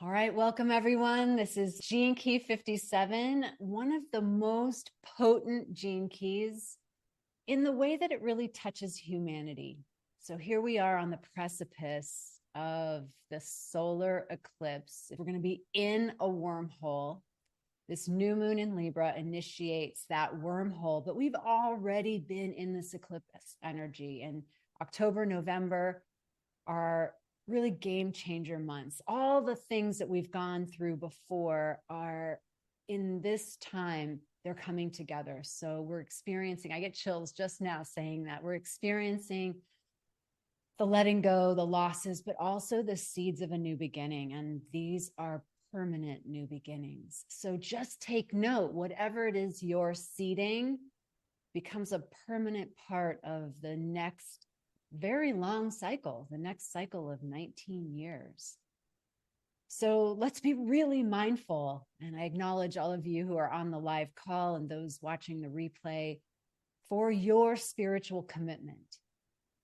All right, welcome everyone. This is Gene Key 57, one of the most potent gene keys in the way that it really touches humanity. So here we are on the precipice of the solar eclipse. We're going to be in a wormhole. This new moon in Libra initiates that wormhole, but we've already been in this eclipse energy, and October, November are really game changer months. All the things that we've gone through before are in this time, they're coming together. So we're experiencing, I get chills just now saying that we're experiencing the letting go, the losses, but also the seeds of a new beginning. And these are permanent new beginnings. So just take note, whatever it is you're seeding becomes a permanent part of the next very long cycle, the next cycle of 19 years. So let's be really mindful. And I acknowledge all of you who are on the live call and those watching the replay for your spiritual commitment.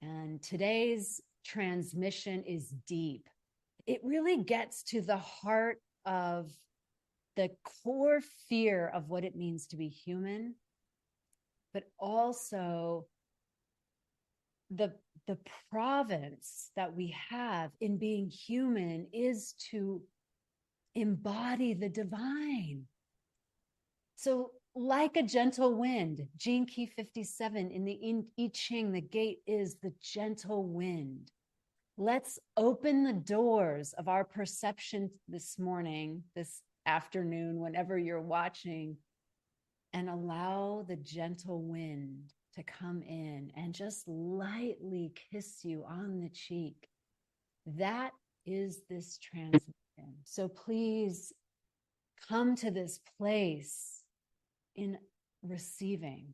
And today's transmission is deep. It really gets to the heart of the core fear of what it means to be human, but also the province that we have in being human is to embody the divine. So like a gentle wind, Gene Key 57 in the I Ching, the gate is the gentle wind. Let's open the doors of our perception this morning, this afternoon, whenever you're watching, and allow the gentle wind to come in and just lightly kiss you on the cheek. That is this transmission. So please come to this place in receiving.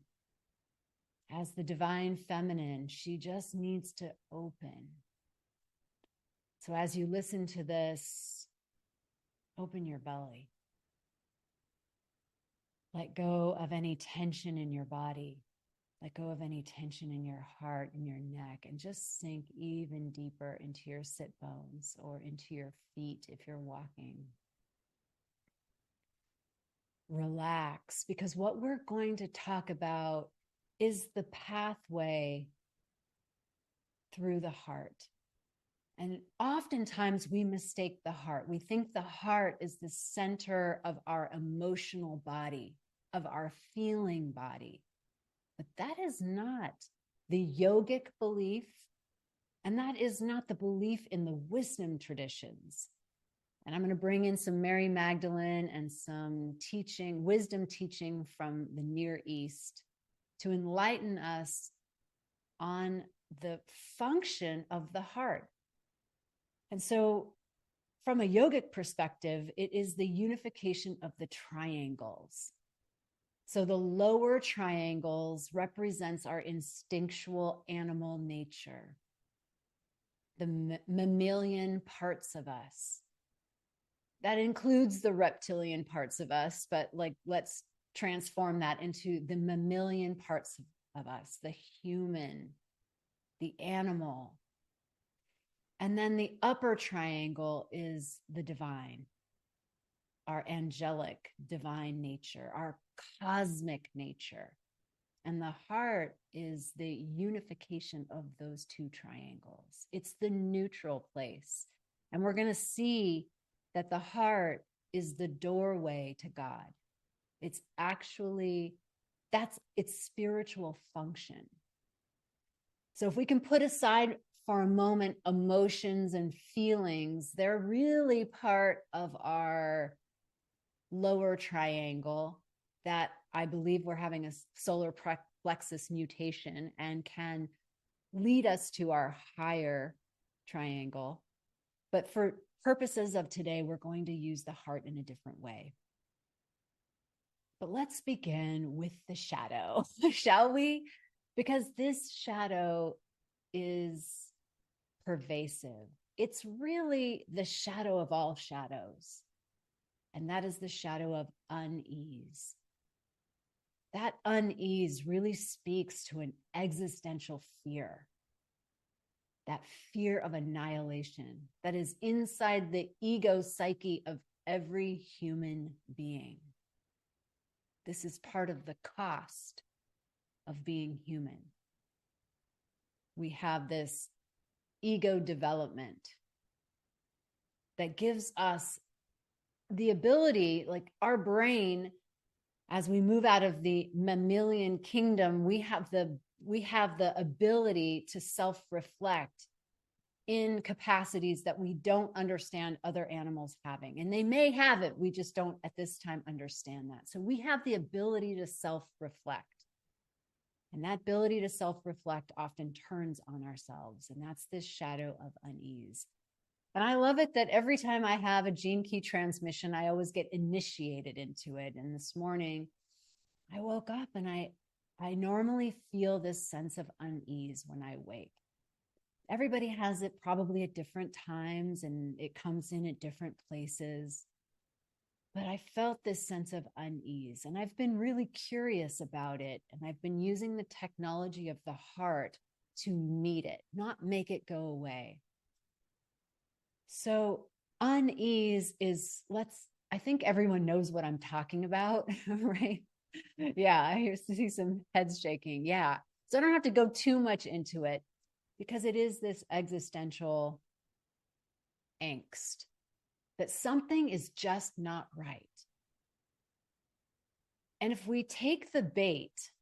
As the divine feminine, she just needs to open. So as you listen to this, open your belly. Let go of any tension in your body. Let go of any tension in your heart and your neck, and just sink even deeper into your sit bones or into your feet if you're walking. Relax, because what we're going to talk about is the pathway through the heart. And oftentimes we mistake the heart. We think the heart is the center of our emotional body, of our feeling body. But that is not the yogic belief, and that is not the belief in the wisdom traditions. And I'm going to bring in some Mary Magdalene and some teaching, wisdom teaching from the Near East to enlighten us on the function of the heart. And so from a yogic perspective, it is the unification of the triangles. So the lower triangles represents our instinctual animal nature, the mammalian parts of us. That includes the reptilian parts of us, but let's transform that into the mammalian parts of us, the human, the animal. And then the upper triangle is the divine, our angelic divine nature, our cosmic nature. And the heart is the unification of those two triangles. It's the neutral place. And we're going to see that the heart is the doorway to God. It's actually, that's its spiritual function. So if we can put aside for a moment emotions and feelings, they're really part of our lower triangle that I believe we're having a solar plexus mutation and can lead us to our higher triangle. But for purposes of today, we're going to use the heart in a different way. But let's begin with the shadow, shall we? Because this shadow is pervasive. It's really the shadow of all shadows. And that is the shadow of unease. That unease really speaks to an existential fear. that fear of annihilation that is inside the ego psyche of every human being. This is part of the cost of being human. We have this ego development that gives us the ability, like our brain, as we move out of the mammalian kingdom, we have the ability to self-reflect in capacities that we don't understand other animals having. And they may have it, we just don't at this time understand that. So we have the ability to self-reflect. And that ability to self-reflect often turns on ourselves. And that's this shadow of unease. And I love it that every time I have a gene key transmission, I always get initiated into it. And this morning I woke up and I normally feel this sense of unease when I wake. Everybody has it probably at different times and it comes in at different places. But I felt this sense of unease and I've been really curious about it. And I've been using the technology of the heart to meet it, not make it go away. So unease is, I think everyone knows what I'm talking about, right? Yeah, I see some heads shaking. Yeah. So I don't have to go too much into it because it is this existential angst that something is just not right. And if we take the bait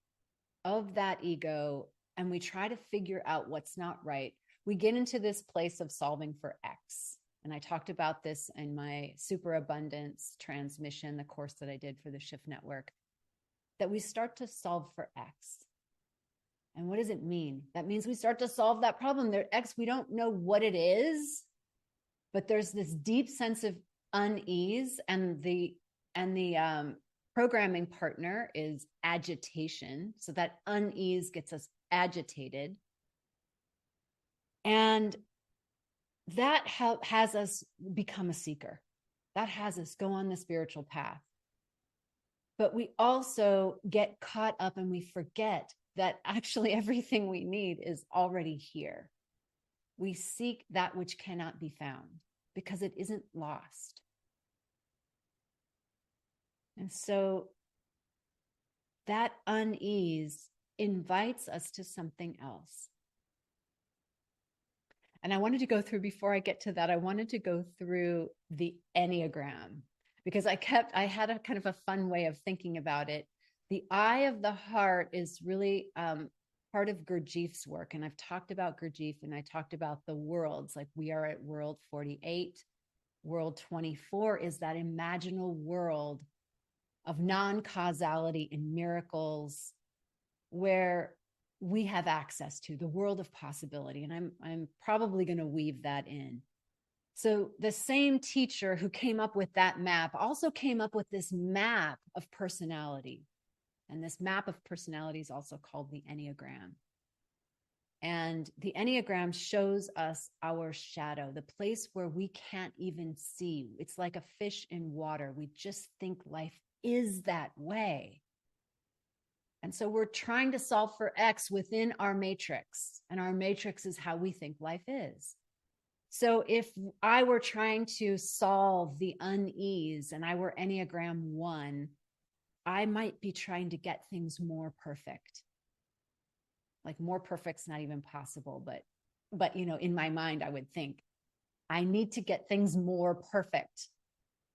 of that ego and we try to figure out what's not right, we get into this place of solving for X. And I talked about this in my superabundance transmission, the course that I did for the Shift Network, that we start to solve for X. And what does it mean? That means we start to solve that problem. There, X, we don't know what it is, but there's this deep sense of unease, and the programming partner is agitation. So that unease gets us agitated. And that has us become a seeker. That has us go on the spiritual path. But we also get caught up and we forget that actually everything we need is already here. We seek that which cannot be found because it isn't lost. And so that unease invites us to something else. And I wanted to go through, before I get to that, I wanted to go through the Enneagram because I had a kind of a fun way of thinking about it. The eye of the heart is really part of Gurdjieff's work. And I've talked about Gurdjieff and I talked about the worlds, like we are at world 48. World 24 is that imaginal world of non-causality and miracles where we have access to the world of possibility. And I'm probably going to weave that in. So the same teacher who came up with that map also came up with this map of personality. And this map of personality is also called the Enneagram. And the Enneagram shows us our shadow, the place where we can't even see. It's like a fish in water. We just think life is that way. And so we're trying to solve for X within our matrix. And our matrix is how we think life is. So if I were trying to solve the unease and I were Enneagram 1, I might be trying to get things more perfect. Like more perfect's not even possible, but you know, in my mind, I would think I need to get things more perfect.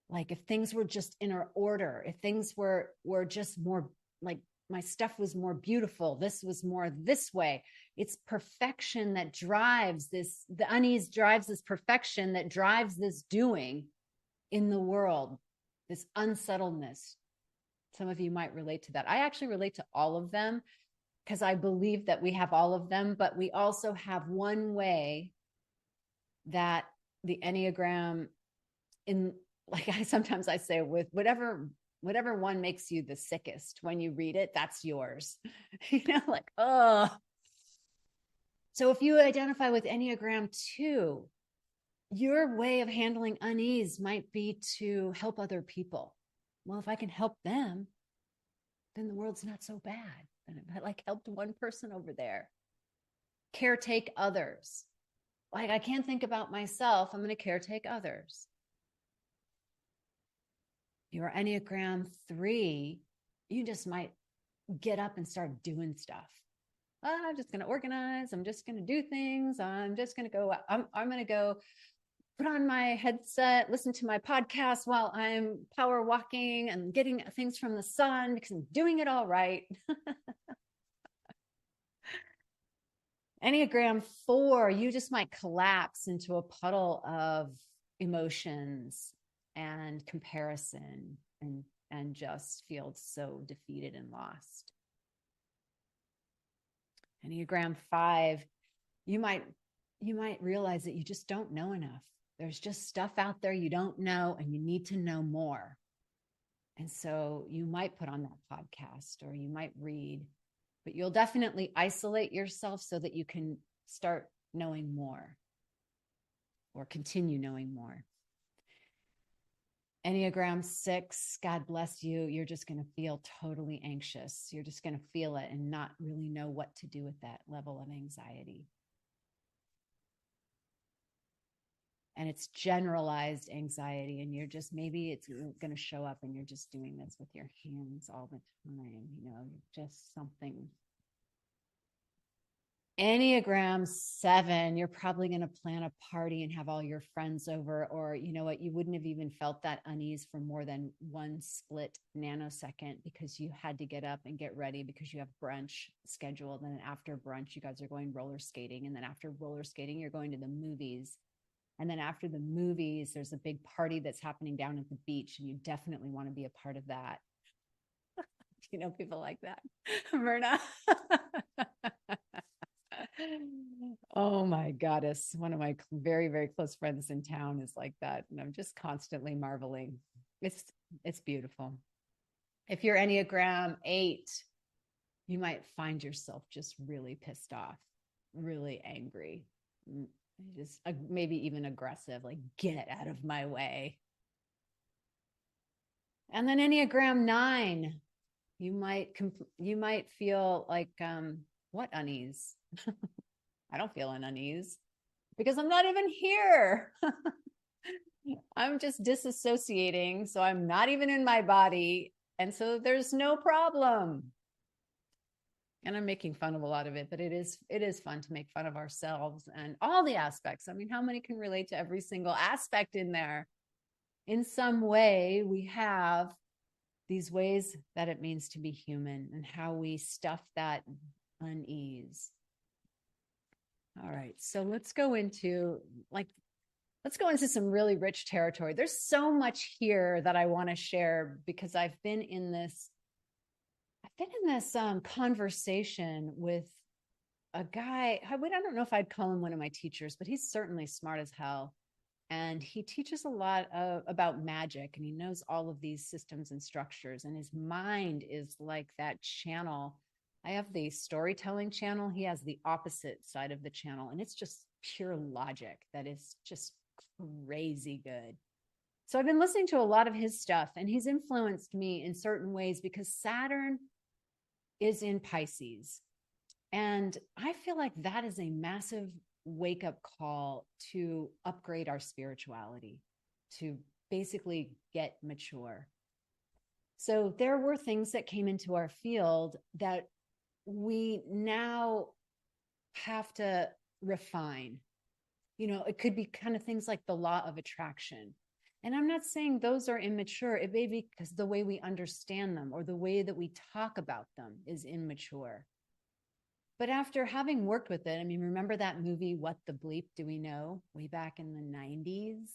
Like if things were just in our order, if things were just more like my stuff was more beautiful, this was more this way. It's perfection that drives this, the unease drives this perfection that drives this doing in the world, this unsettledness. Some of you might relate to that. I actually relate to all of them because I believe that we have all of them, but we also have one way that the Enneagram, in like sometimes I say, with whatever one makes you the sickest when you read it, that's yours. You know, like, oh. So if you identify with Enneagram 2, your way of handling unease might be to help other people. Well, if I can help them, then the world's not so bad. And I like helped one person over there. Caretake others. Like, I can't think about myself. I'm going to caretake others. Your Enneagram 3, you just might get up and start doing stuff. I'm just going to organize. I'm just going to do things. I'm just going to go. I'm going to go put on my headset, listen to my podcast while I'm power walking and getting things from the sun because I'm doing it all right. Enneagram 4, you just might collapse into a puddle of emotions and comparison and just feel so defeated and lost. Enneagram 5, you might realize that you just don't know enough. There's just stuff out there you don't know, and you need to know more. And so you might put on that podcast or you might read, but you'll definitely isolate yourself so that you can start knowing more or continue knowing more. Enneagram 6, God bless you. You're just going to feel totally anxious. You're just going to feel it and not really know what to do with that level of anxiety. And it's generalized anxiety, and you're just, maybe it's going to show up and you're just doing this with your hands all the time, just something. Enneagram 7, you're probably going to plan a party and have all your friends over, or you know what, you wouldn't have even felt that unease for more than one split nanosecond because you had to get up and get ready because you have brunch scheduled. And then after brunch, you guys are going roller skating. And then after roller skating, you're going to the movies. And then after the movies, there's a big party that's happening down at the beach, and you definitely want to be a part of that. People like that. Myrna. Oh my goddess. One of my very, very close friends in town is like that. And I'm just constantly marveling. It's beautiful. If you're Enneagram 8, you might find yourself just really pissed off, really angry, just maybe even aggressive, like get out of my way. And then Enneagram 9, you might feel like, what unease? I don't feel an unease because I'm not even here. I'm just disassociating. So I'm not even in my body. And so there's no problem. And I'm making fun of a lot of it, but it is fun to make fun of ourselves and all the aspects. I mean, how many can relate to every single aspect in there? In some way, we have these ways that it means to be human and how we stuff that unease. All right, so let's go into some really rich territory. There's so much here that I want to share because I've been in this conversation with a guy. I don't know if I'd call him one of my teachers, but he's certainly smart as hell. And he teaches a lot about magic, and he knows all of these systems and structures, and his mind is like that channel. I have the storytelling channel. He has the opposite side of the channel, and it's just pure logic that is just crazy good. So I've been listening to a lot of his stuff, and he's influenced me in certain ways because Saturn is in Pisces. And I feel like that is a massive wake-up call to upgrade our spirituality, to basically get mature. So there were things that came into our field that we now have to refine. It could be kind of things like the law of attraction. And I'm not saying those are immature. It may be because the way we understand them or the way that we talk about them is immature. But after having worked with it, I mean, remember that movie, What the Bleep Do We Know, way back in the 90s?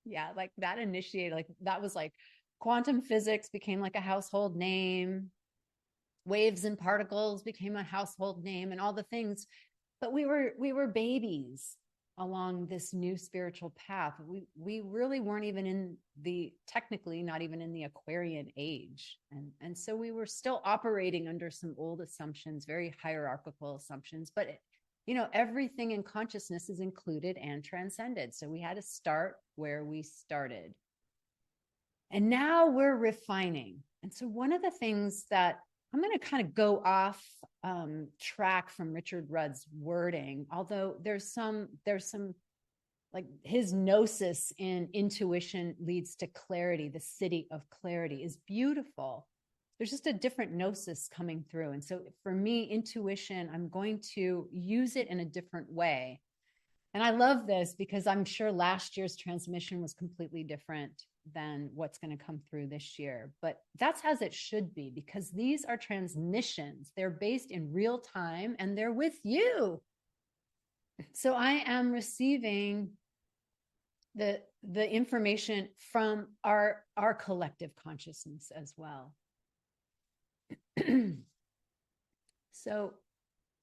Yeah, like that initiated, like that was like quantum physics became like a household name. Waves and particles became a household name and all the things. But we were babies along this new spiritual path. We really weren't even technically not even in the Aquarian Age. And so we were still operating under some old assumptions, very hierarchical assumptions, but everything in consciousness is included and transcended. So we had to start where we started. And now we're refining. And so one of the things that I'm going to kind of go off track from Richard Rudd's wording, although there's some like his gnosis in intuition leads to clarity. The city of clarity is beautiful. There's just a different gnosis coming through. And so for me, intuition, I'm going to use it in a different way. And I love this because I'm sure last year's transmission was completely different than what's going to come through this year. But that's as it should be, because these are transmissions. They're based in real time and they're with you. So I am receiving the information from our collective consciousness as well. So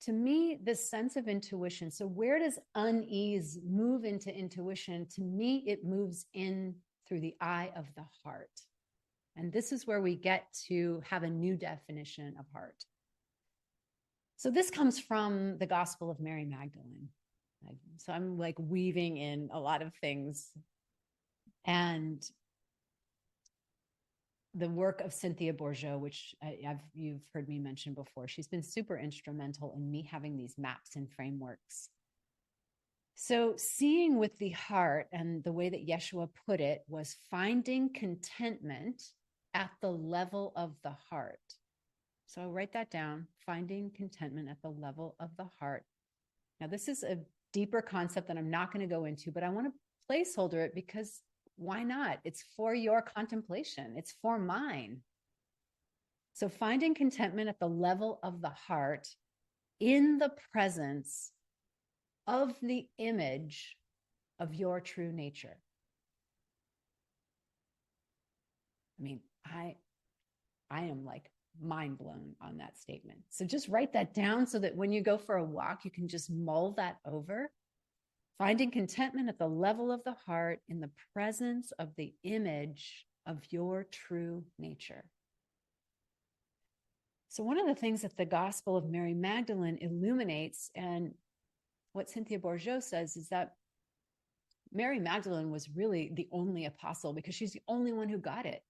to me, this sense of intuition, so where does unease move into intuition? To me, it moves in through the eye of the heart. And this is where we get to have a new definition of heart. So this comes from the Gospel of Mary Magdalene. So I'm like weaving in a lot of things. And the work of Cynthia Bourgeault, which you've heard me mention before, she's been super instrumental in me having these maps and frameworks. So seeing with the heart, and the way that Yeshua put it was finding contentment at the level of the heart. So I'll write that down, finding contentment at the level of the heart. Now, this is a deeper concept that I'm not going to go into, but I want to placeholder it because why not? It's for your contemplation. It's for mine. So finding contentment at the level of the heart in the presence of the image of your true nature. I mean, I am like mind blown on that statement. So just write that down so that when you go for a walk, you can just mull that over. Finding contentment at the level of the heart in the presence of the image of your true nature. So one of the things that the Gospel of Mary Magdalene illuminates, and what Cynthia Bourgeault says, is that Mary Magdalene was really the only apostle because she's the only one who got it.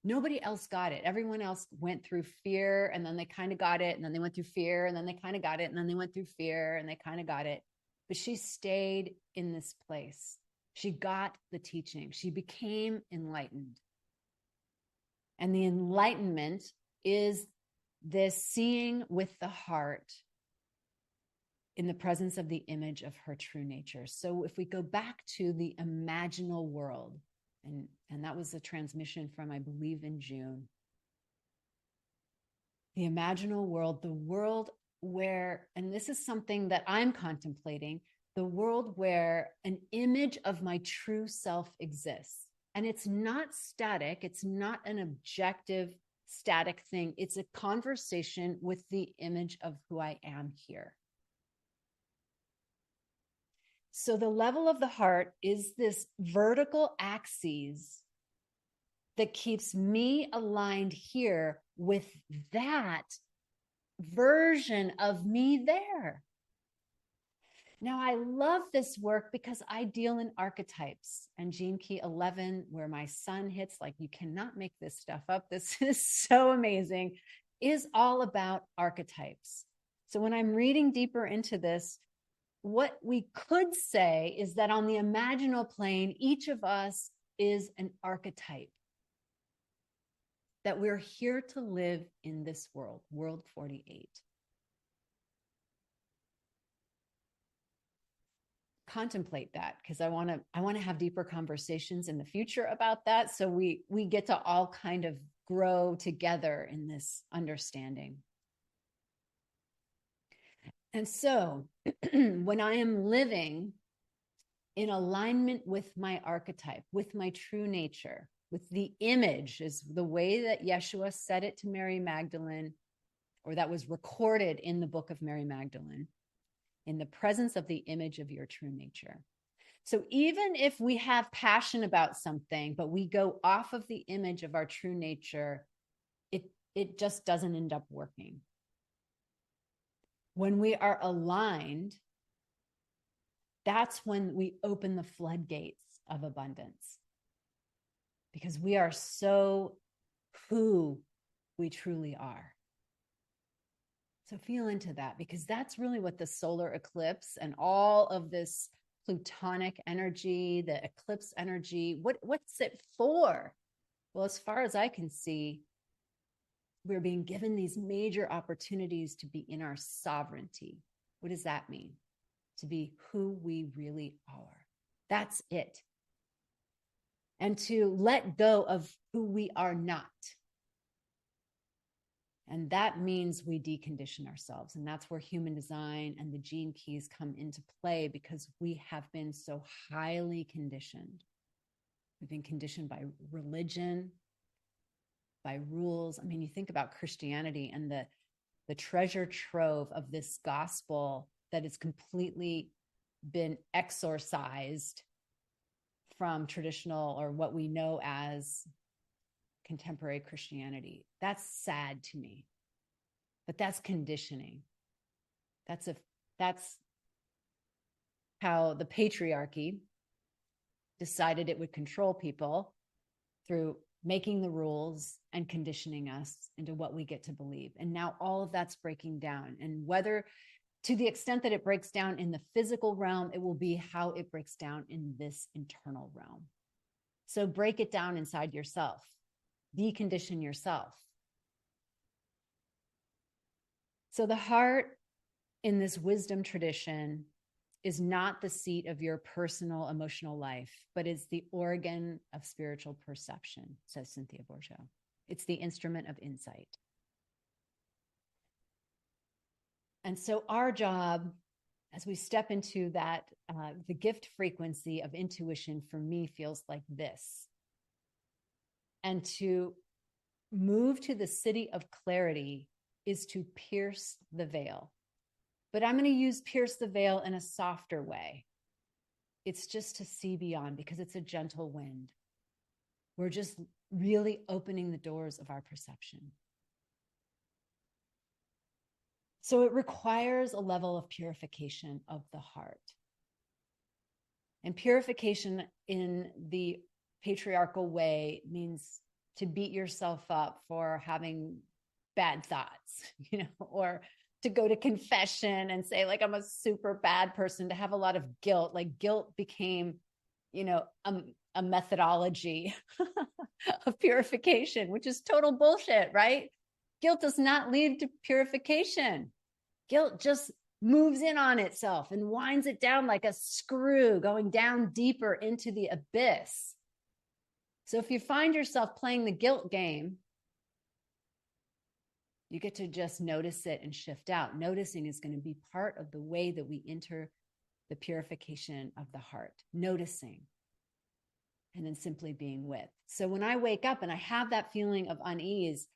Nobody else got it. Everyone else went through fear, and then they kind of got it, and then they went through fear, and then they kind of got it, and then they went through fear, and they kind of got it. But she stayed in this place. She got the teaching. She became enlightened. And the enlightenment is this seeing with the heart in the presence of the image of her true nature. So if we go back to the imaginal world, and that was a transmission from, I believe, in June. The imaginal world, the world where, and this is something that I'm contemplating, the world where an image of my true self exists. And it's not static. It's not an objective, static thing. It's a conversation with the image of who I am here. So the level of the heart is this vertical axis that keeps me aligned here with that version of me there. Now, I love this work because I deal in archetypes, and Gene Key 11, where my sun hits, like you cannot make this stuff up. This is so amazing, is all about archetypes. So when I'm reading deeper into this, what we could say is that on the imaginal plane, each of us is an archetype, that we're here to live in this world, world 48. Contemplate that, because I want to have deeper conversations in the future about that, so we get to all kind of grow together in this understanding. And so when I am living in alignment with my archetype, with my true nature, with the image, is the way that Yeshua said it to Mary Magdalene, or that was recorded in the book of Mary Magdalene, in the presence of the image of your true nature. So even if we have passion about something, but we go off of the image of our true nature, it just doesn't end up working. When we are aligned, that's when we open the floodgates of abundance, because we are so who we truly are. So feel into that, because that's really what the solar eclipse and all of this plutonic energy, the eclipse energy, what's it for? Well, as far as I can see, we're being given these major opportunities to be in our sovereignty. What does that mean? To be who we really are. That's it. And to let go of who we are not. And that means we decondition ourselves. And that's where human design and the gene keys come into play, because we have been so highly conditioned. We've been conditioned by religion, by rules. I mean, you think about Christianity and the treasure trove of this gospel that has completely been exorcised from traditional, or what we know as contemporary Christianity. That's sad to me, but that's conditioning. That's how the patriarchy decided it would control people, through making the rules and conditioning us into what we get to believe. And now all of that's breaking down. And whether, to the extent that it breaks down in the physical realm, it will be how it breaks down in this internal realm. So break it down inside yourself. Decondition yourself. So the heart in this wisdom tradition is not the seat of your personal emotional life, but is the organ of spiritual perception, says Cynthia Bourgeois. It's the instrument of insight. And so our job, as we step into that, the gift frequency of intuition for me feels like this. And to move to the city of clarity is to pierce the veil. But I'm going to use pierce the veil in a softer way. It's just to see beyond, because it's a gentle wind. We're just really opening the doors of our perception. So it requires a level of purification of the heart. And purification in the patriarchal way means to beat yourself up for having bad thoughts, or to go to confession and say, like, I'm a super bad person, to have a lot of guilt. Like, guilt became, a methodology of purification, which is total bullshit, right? Guilt does not lead to purification. Guilt just moves in on itself and winds it down like a screw, going down deeper into the abyss. So if you find yourself playing the guilt game, you get to just notice it and shift out. Noticing is going to be part of the way that we enter the purification of the heart. Noticing, and then simply being with. So when I wake up and I have that feeling of unease,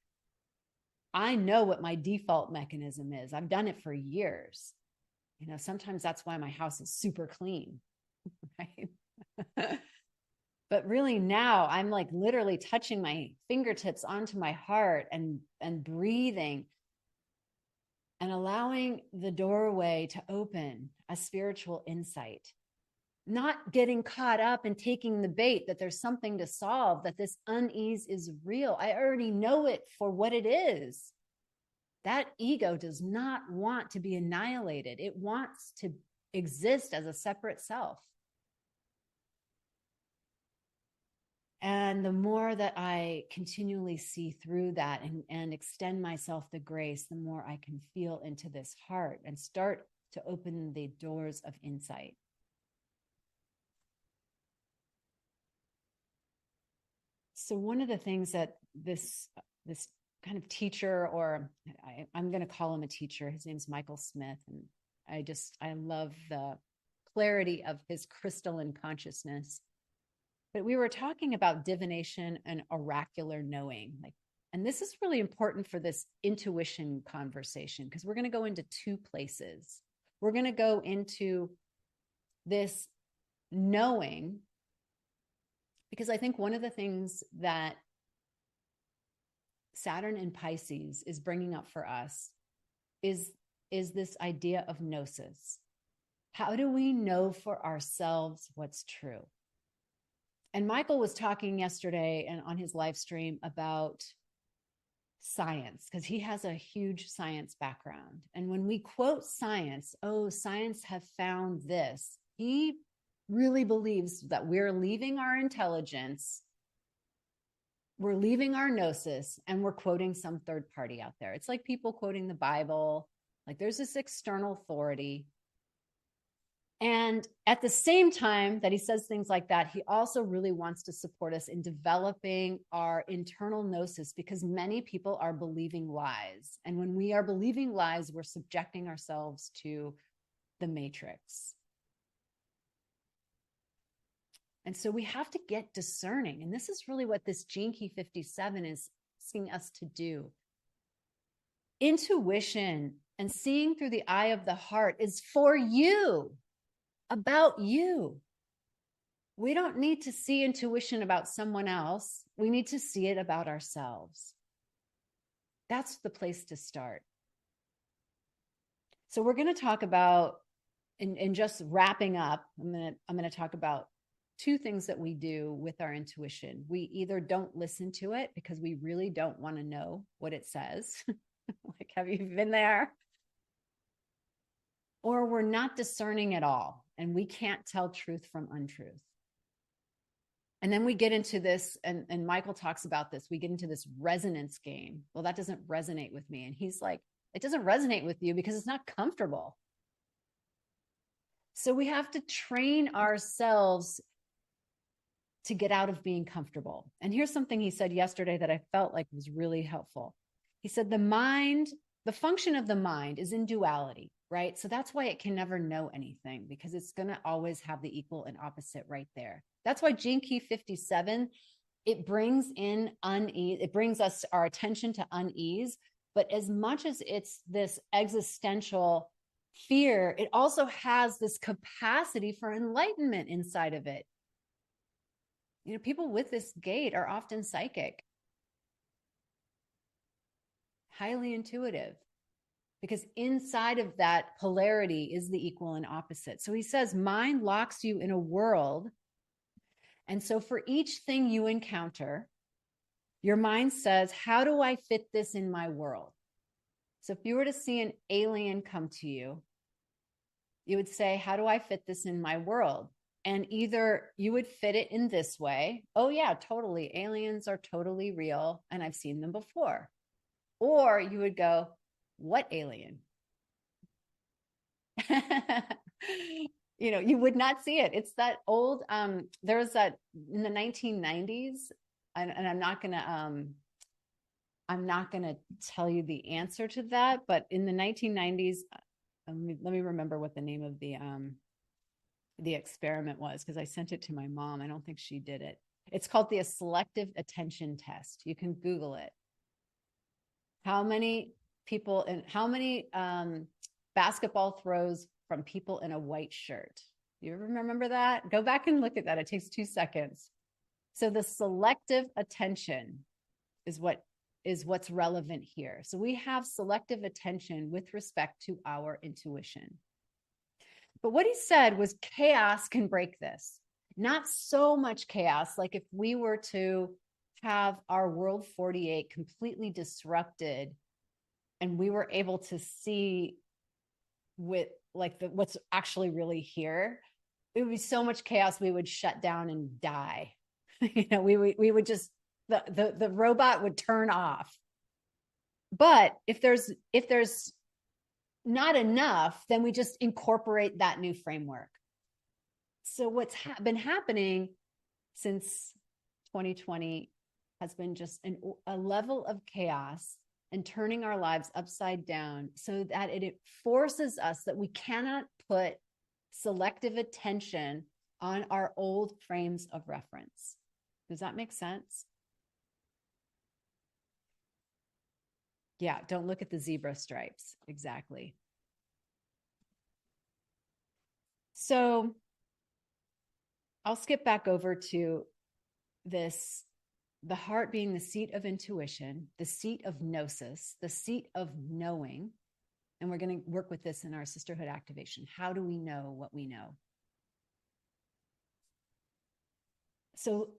I know what my default mechanism is. I've done it for years. Sometimes that's why my house is super clean, right? But really now I'm like literally touching my fingertips onto my heart and breathing and allowing the doorway to open a spiritual insight, not getting caught up and taking the bait that there's something to solve, that this unease is real. I already know it for what it is. That ego does not want to be annihilated. It wants to exist as a separate self. And the more that I continually see through that and extend myself the grace, the more I can feel into this heart and start to open the doors of insight. So one of the things that this kind of teacher, or I'm going to call him a teacher, his name's Michael Smith, and I love the clarity of his crystalline consciousness. But we were talking about divination and oracular knowing, and this is really important for this intuition conversation, because we're going to go into two places. We're going to go into this knowing, because I think one of the things that Saturn in Pisces is bringing up for us is this idea of gnosis. How do we know for ourselves what's true? And Michael was talking yesterday and on his live stream about science, because he has a huge science background. And when we quote science, science have found this, he really believes that we're leaving our intelligence, we're leaving our gnosis, and we're quoting some third party out there. It's like people quoting the Bible, like there's this external authority. And at the same time that he says things like that, he also really wants to support us in developing our internal gnosis, because many people are believing lies. And when we are believing lies, we're subjecting ourselves to the matrix. And so we have to get discerning. And this is really what this Gene Key 57 is asking us to do. Intuition and seeing through the eye of the heart is for you, about you. We don't need to see intuition about someone else. We need to see it about ourselves. That's the place to start. So we're going to talk about, in just wrapping up, I'm going to talk about two things that we do with our intuition. We either don't listen to it because we really don't want to know what it says. Like, have you been there? Or we're not discerning at all, and we can't tell truth from untruth. And then we get into this, and Michael talks about this, we get into this resonance game. Well, that doesn't resonate with me. And he's like, it doesn't resonate with you because it's not comfortable. So we have to train ourselves to get out of being comfortable. And here's something he said yesterday that I felt like was really helpful. He said, the function of the mind is in duality, right? So that's why it can never know anything, because it's going to always have the equal and opposite right there. That's why Gene Key 57, it brings in unease. It brings us our attention to unease. But as much as it's this existential fear, it also has this capacity for enlightenment inside of it. You know, people with this gate are often psychic, highly intuitive, because inside of that polarity is the equal and opposite. So he says, mind locks you in a world. And so for each thing you encounter, your mind says, how do I fit this in my world? So if you were to see an alien come to you, you would say, how do I fit this in my world? And either you would fit it in this way. Oh yeah, totally. Aliens are totally real, and I've seen them before. Or you would go, what alien? You know, you would not see it. It's that old, there was that in the 1990s, and I'm not gonna tell you the answer to that, but in the 1990s, let me remember what the name of the experiment was, because I sent it to my mom. I don't think she did it. It's called the selective attention test. You can Google it. How many people and how many basketball throws from people in a white shirt? You remember that? Go back and look at that. It takes 2 seconds. So the selective attention is what's relevant here. So we have selective attention with respect to our intuition. But what he said was chaos can break this. Not so much chaos, like if we were to have our world 48 completely disrupted and we were able to see with like what's actually really here, it would be so much chaos we would shut down and die. You know, we would just the robot would turn off. But if there's not enough, then we just incorporate that new framework. So what's been happening since 2020 has been just a level of chaos and turning our lives upside down, so that it forces us that we cannot put selective attention on our old frames of reference. Does that make sense? Yeah, don't look at the zebra stripes. Exactly. So I'll skip back over to this, the heart being the seat of intuition, the seat of gnosis, the seat of knowing. And we're going to work with this in our sisterhood activation. How do we know what we know? So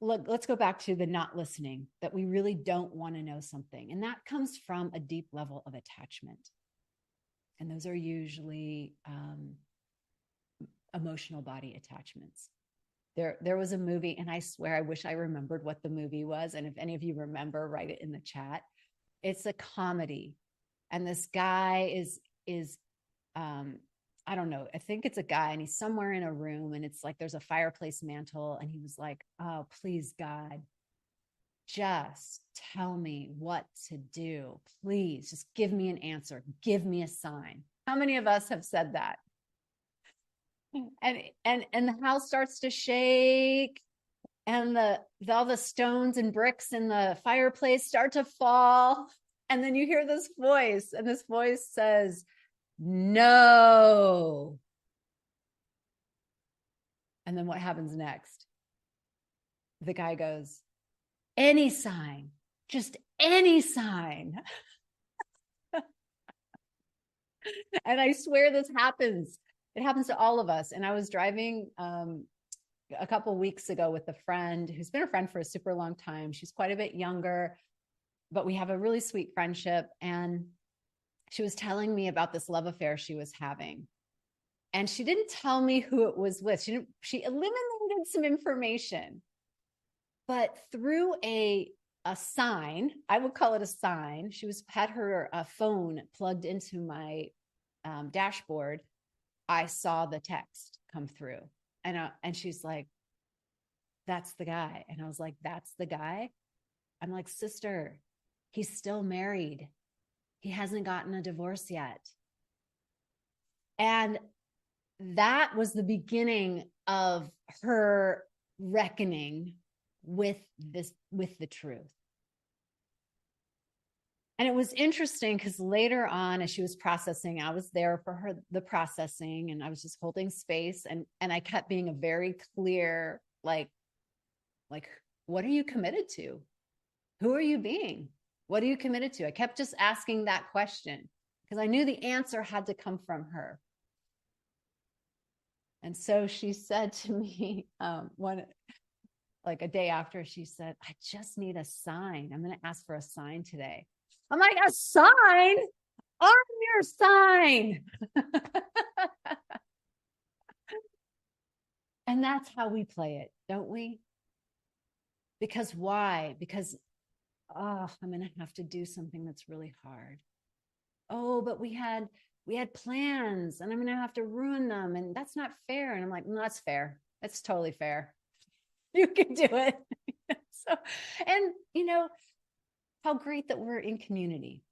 let's go back to the not listening, that we really don't want to know something. And that comes from a deep level of attachment. And those are usually emotional body attachments. There was a movie, and I swear I wish I remembered what the movie was. And if any of you remember, write it in the chat. It's a comedy. And this guy is I don't know. I think it's a guy, and he's somewhere in a room, and it's like there's a fireplace mantle, and he was like, "Oh, please, God, just tell me what to do. Please, just give me an answer. Give me a sign." How many of us have said that? And the house starts to shake, and all the stones and bricks in the fireplace start to fall, and then you hear this voice, and this voice says, "No." And then what happens next? The guy goes, "Any sign, just any sign." And I swear this happens. It happens to all of us. And I was driving a couple of weeks ago with a friend who's been a friend for a super long time. She's quite a bit younger, but we have a really sweet friendship. And she was telling me about this love affair she was having. And she didn't tell me who it was with. She eliminated some information. But through a sign, I would call it a sign. She had her phone plugged into my dashboard. I saw the text come through, and she's like, "That's the guy." And I was like, "That's the guy?" I'm like, "Sister, he's still married. He hasn't gotten a divorce yet." And that was the beginning of her reckoning with the truth. And it was interesting because later on, as she was processing, I was there for her, the processing, and I was just holding space. And I kept being a very clear, like, what are you committed to? Who are you being? What are you committed to? I kept just asking that question because I knew the answer had to come from her. And so she said to me, a day after, she said, "I just need a sign. I'm going to ask for a sign today." I'm like, "A sign? I'm your sign." And that's how we play it, don't we? Because why? Because, I'm going to have to do something that's really hard. Oh, but we had plans, and I'm going to have to ruin them. And that's not fair. And I'm like, "No, that's fair. It's totally fair. You can do it." So, and how great that we're in community,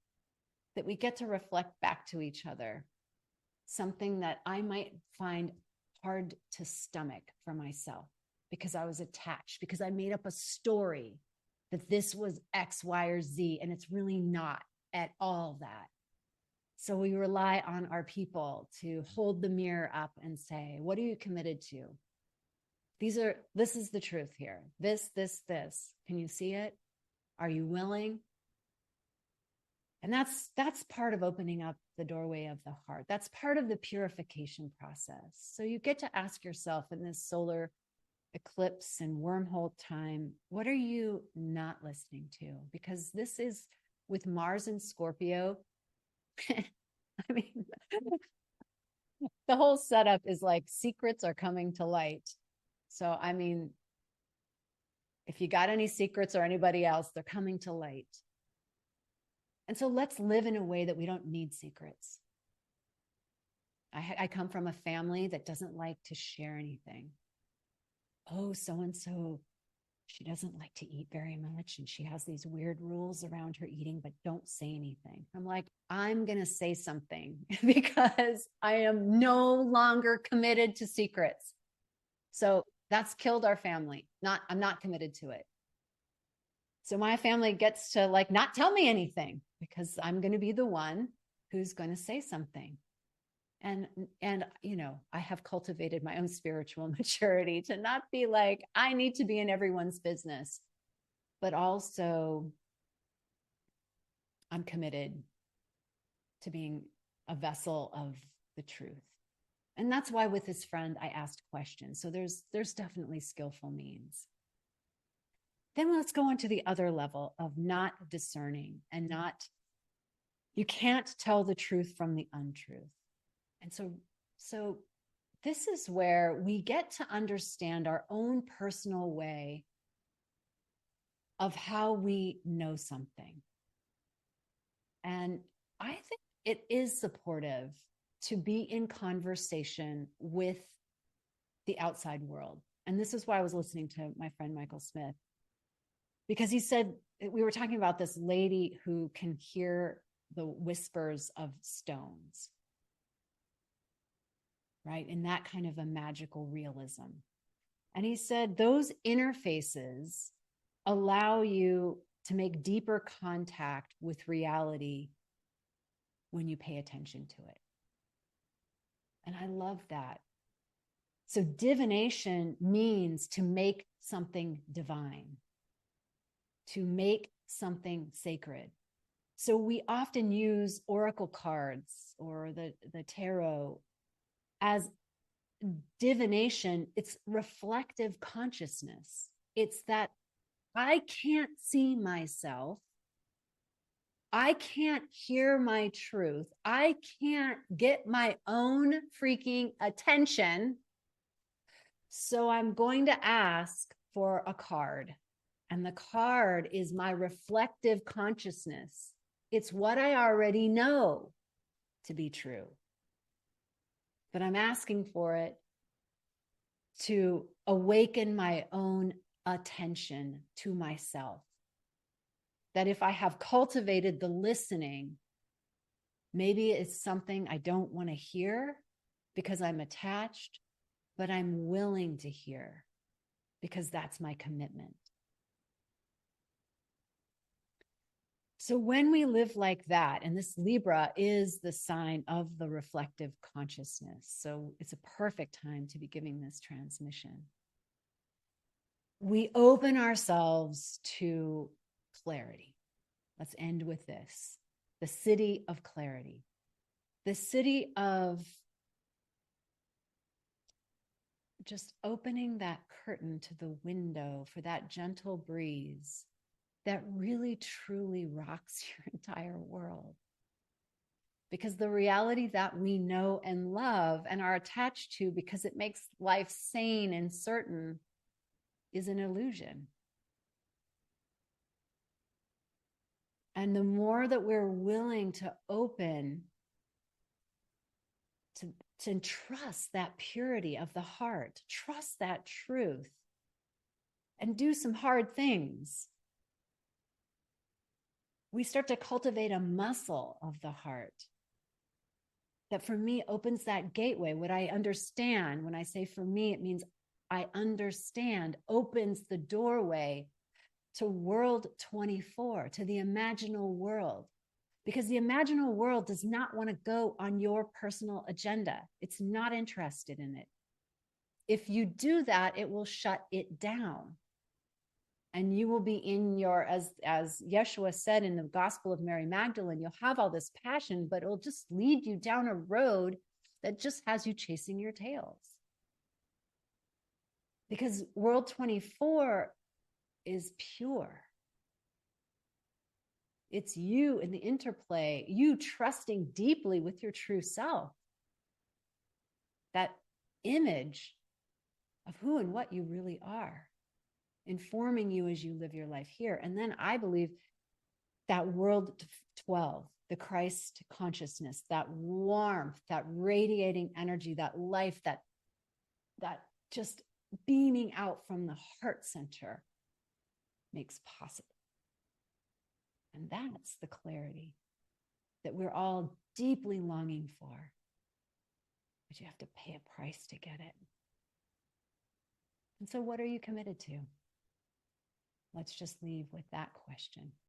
that we get to reflect back to each other something that I might find hard to stomach for myself because I was attached, because I made up a story that this was X, Y, or Z, and it's really not at all that. So we rely on our people to hold the mirror up and say, "What are you committed to? This is the truth here. This. Can you see it? Are you willing?" And that's part of opening up the doorway of the heart. That's part of the purification process. So you get to ask yourself in this solar eclipse and wormhole time, what are you not listening to? Because this is with Mars and Scorpio. I mean, the whole setup is like secrets are coming to light. So, I mean, if you got any secrets or anybody else, they're coming to light. And so let's live in a way that we don't need secrets. I come from a family that doesn't like to share anything. Oh, so-and-so, she doesn't like to eat very much, and she has these weird rules around her eating, but don't say anything. I'm like, I'm going to say something because I am no longer committed to secrets. So that's killed our family. I'm not committed to it. So my family gets to not tell me anything because I'm going to be the one who's going to say something. And I have cultivated my own spiritual maturity to not be like, I need to be in everyone's business, but also I'm committed to being a vessel of the truth. And that's why with this friend, I asked questions. So there's definitely skillful means. Then let's go on to the other level of not discerning and you can't tell the truth from the untruth. And so this is where we get to understand our own personal way of how we know something. And I think it is supportive to be in conversation with the outside world. And this is why I was listening to my friend Michael Smith, because he said, we were talking about this lady who can hear the whispers of stones, right? In that kind of a magical realism. And he said those interfaces allow you to make deeper contact with reality when you pay attention to it. And I love that. So divination means to make something divine, to make something sacred. So we often use oracle cards or the tarot as divination. It's reflective consciousness. It's that I can't see myself. I can't hear my truth. I can't get my own freaking attention. So I'm going to ask for a card. And the card is my reflective consciousness. It's what I already know to be true. But I'm asking for it to awaken my own attention to myself. That if I have cultivated the listening, maybe it's something I don't want to hear because I'm attached, but I'm willing to hear because that's my commitment. So when we live like that, and this Libra is the sign of the reflective consciousness, so it's a perfect time to be giving this transmission. We open ourselves to clarity. Let's end with this. The city of clarity. The city of just opening that curtain to the window for that gentle breeze that really truly rocks your entire world. Because the reality that we know and love and are attached to because it makes life sane and certain is an illusion. And the more that we're willing to open to trust that purity of the heart, trust that truth, and do some hard things, we start to cultivate a muscle of the heart that for me opens that gateway. What I understand, when I say for me, it means I understand, opens the doorway to world 24, to the imaginal world. Because the imaginal world does not want to go on your personal agenda. It's not interested in it. If you do that, it will shut it down. And you will be in your, as Yeshua said in the Gospel of Mary Magdalene, you'll have all this passion, but it'll just lead you down a road that just has you chasing your tails. Because world 24 is pure. It's you in the interplay, you trusting deeply with your true self. That image of who and what you really are, informing you as you live your life here. And then I believe that world 12, the Christ consciousness, that warmth, that radiating energy, that life, that just beaming out from the heart center makes possible. And that's the clarity that we're all deeply longing for. But you have to pay a price to get it. And so what are you committed to? Let's just leave with that question.